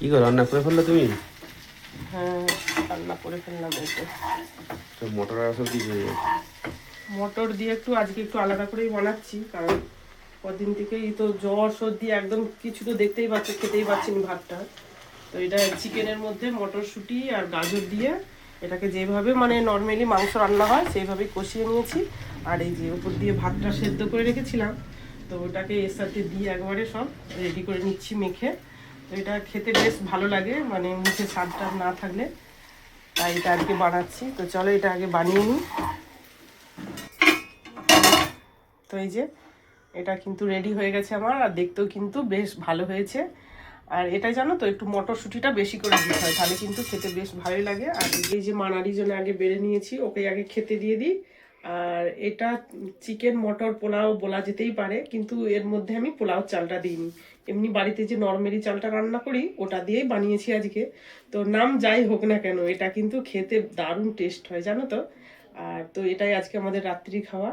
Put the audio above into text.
কি গো রান্না করে ফেললে তুমি? হ্যাঁ, রান্না করে ফেললাম এই তো। তো মটর আর সব কি হয়ে যায়? মটর দিয়ে আজকে একটু আলাদা করেই বানাচ্ছি, কারণ কদিন থেকেই তো জ্বর সর্দি, একদম কিছু তো দেখতেই পাচ্ছি, খেতেই পাচ্ছি না ভাতটা। তো এটা চিকেনের মধ্যে মটরশুঁটি আর গাজর দিয়ে এটাকে যেভাবে মানে নর্মালি মাংস রান্না হয় সেইভাবেই কষিয়ে নিয়েছি। আর এই যে উপর দিয়ে ভাতটা সেদ্ধ করে রেখেছিলাম, তো ওটাকে এর সাথে দিয়ে একবারে সব রেডি করে নিচ্ছি মেখে। তো এটা খেতে বেশ ভালো লাগে, মানে মুখে স্বাদটা না থাকলে, তাই এটা আজকে বানাচ্ছি। তো চলো এটা আগে বানিয়ে নিই। তো এই যে এটা কিন্তু রেডি হয়ে গেছে আমার, আর দেখতেও কিন্তু বেশ ভালো হয়েছে। আর এটা জানো তো, একটু মটরশুঁটিটা বেশি করে দিতে হয়, তাহলে কিন্তু খেতে বেশ ভালোই লাগে। আর এই যে মানারির জন্য আগে বেড়ে নিয়েছি, ওকে আগে খেতে দিয়ে দিই। আর এটা চিকেন মটর পোলাও বলা যেতেই পারে, কিন্তু এর মধ্যে আমি পোলাও চালটা দিইনি, এমনি বাড়িতে যে নর্মালি চালটা রান্না করি ওটা দিয়েই বানিয়েছি আজকে। তো নাম যাই হোক না কেন, এটা কিন্তু খেতে দারুণ টেস্ট হয় জানো তো। আর তো এটাই আজকে আমাদের রাত্রি খাওয়া।